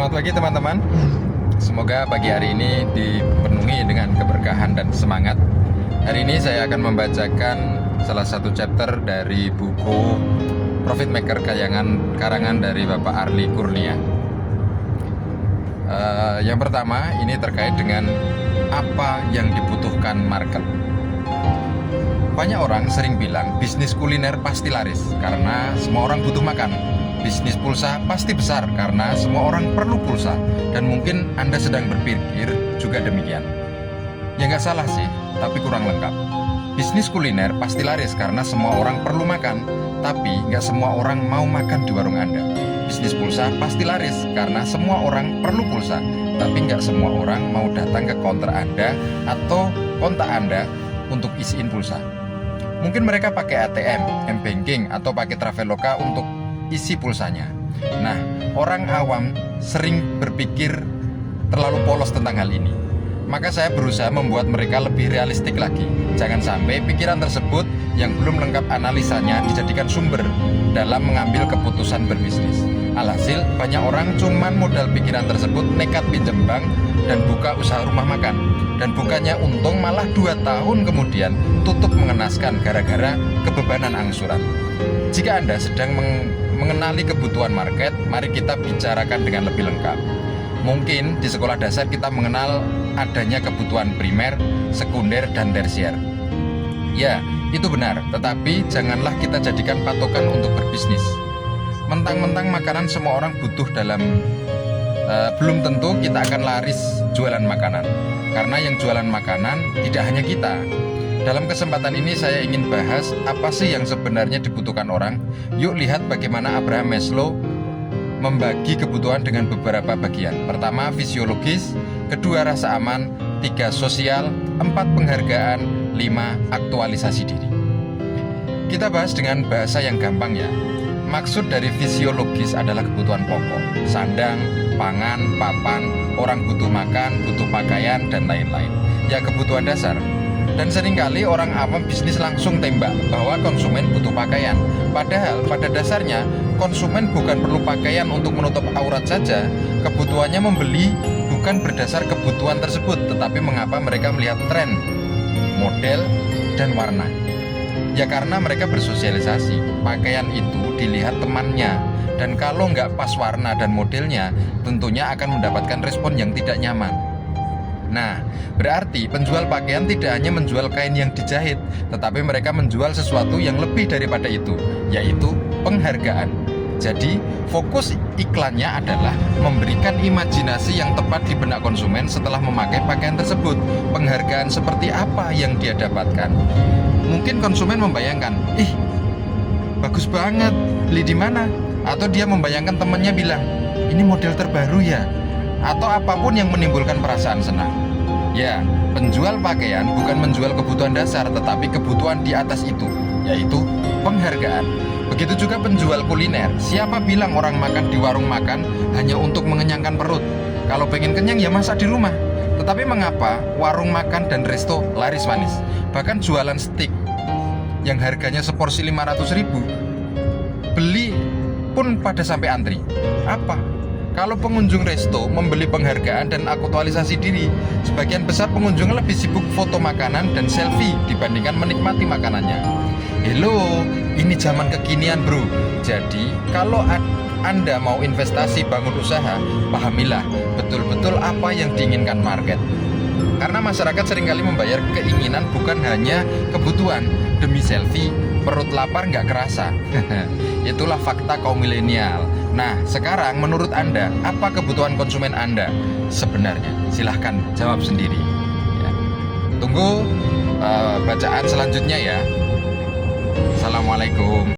Selamat pagi teman-teman. Semoga pagi hari ini dipenuhi dengan keberkahan dan semangat. Hari ini saya akan membacakan salah satu chapter dari buku Profit Maker karangan dari Bapak Arli Kurnia. Yang pertama ini terkait dengan apa yang dibutuhkan market. Banyak orang sering bilang bisnis kuliner pasti laris karena semua orang butuh makan. Bisnis pulsa pasti besar karena semua orang perlu pulsa. Dan mungkin Anda sedang berpikir juga demikian. Ya nggak salah sih, tapi kurang lengkap. Bisnis kuliner pasti laris karena semua orang perlu makan, tapi nggak semua orang mau makan di warung Anda. Bisnis pulsa pasti laris karena semua orang perlu pulsa, tapi nggak semua orang mau datang ke counter Anda atau kontak Anda untuk isiin pulsa. Mungkin mereka pakai ATM, M-Banking, atau pakai Traveloka untuk isi pulsanya. Nah, orang awam sering berpikir terlalu polos tentang hal ini. Maka saya berusaha membuat mereka lebih realistik lagi. Jangan sampai pikiran tersebut yang belum lengkap analisanya dijadikan sumber dalam mengambil keputusan berbisnis. Alhasil, banyak orang cuman modal pikiran tersebut nekat pinjam bank dan buka usaha rumah makan. Dan bukannya untung, malah 2 tahun kemudian tutup mengenaskan gara-gara kebebanan angsuran. Jika Anda sedang mengenali kebutuhan market, mari kita bicarakan dengan lebih lengkap. Mungkin di sekolah dasar kita mengenal adanya kebutuhan primer, sekunder, dan tersier. Ya, itu benar, tetapi janganlah kita jadikan patokan untuk berbisnis. Mentang-mentang makanan semua orang butuh belum tentu kita akan laris jualan makanan. Karena yang jualan makanan tidak hanya kita. Dalam kesempatan ini saya ingin bahas apa sih yang sebenarnya dibutuhkan orang. Yuk lihat bagaimana Abraham Maslow membagi kebutuhan dengan beberapa bagian. Pertama, fisiologis, kedua, rasa aman, 3, sosial, 4, penghargaan, 5, aktualisasi diri. Kita bahas dengan bahasa yang gampang ya. Maksud dari fisiologis adalah kebutuhan pokok, sandang, pangan, papan, orang butuh makan, butuh pakaian, dan lain-lain. Ya, kebutuhan dasar. Dan seringkali orang awam bisnis langsung tembak bahwa konsumen butuh pakaian. Padahal pada dasarnya konsumen bukan perlu pakaian untuk menutup aurat saja. Kebutuhannya membeli bukan berdasar kebutuhan tersebut, tetapi mengapa mereka melihat tren, model, dan warna. Ya karena mereka bersosialisasi. Pakaian itu dilihat temannya. Dan kalau nggak pas warna dan modelnya, tentunya akan mendapatkan respon yang tidak nyaman. Nah, berarti penjual pakaian tidak hanya menjual kain yang dijahit, tetapi mereka menjual sesuatu yang lebih daripada itu, yaitu penghargaan. Jadi, fokus iklannya adalah memberikan imajinasi yang tepat di benak konsumen setelah memakai pakaian tersebut. Penghargaan seperti apa yang dia dapatkan? Mungkin konsumen membayangkan, ih, bagus banget, beli di mana? Atau dia membayangkan temannya bilang, ini model terbaru ya? Atau apapun yang menimbulkan perasaan senang. Ya, penjual pakaian bukan menjual kebutuhan dasar, tetapi kebutuhan di atas itu, yaitu penghargaan. Begitu juga penjual kuliner. Siapa bilang orang makan di warung makan hanya untuk mengenyangkan perut? Kalau pengen kenyang ya masak di rumah. Tetapi mengapa warung makan dan resto laris manis? Bahkan jualan steak yang harganya seporsi 500.000, beli pun pada sampai antri. Apa? Kalau pengunjung resto membeli penghargaan dan aktualisasi diri, sebagian besar pengunjung lebih sibuk foto makanan dan selfie dibandingkan menikmati makanannya. Hello, ini zaman kekinian bro. Jadi, kalau Anda mau investasi bangun usaha, pahamilah betul-betul apa yang diinginkan market. Karena masyarakat seringkali membayar keinginan bukan hanya kebutuhan. Demi selfie, perut lapar nggak kerasa. Itulah fakta kaum milenial. Nah, sekarang menurut Anda, apa kebutuhan konsumen Anda sebenarnya? Silahkan jawab sendiri ya. Tunggu bacaan selanjutnya ya. Assalamualaikum.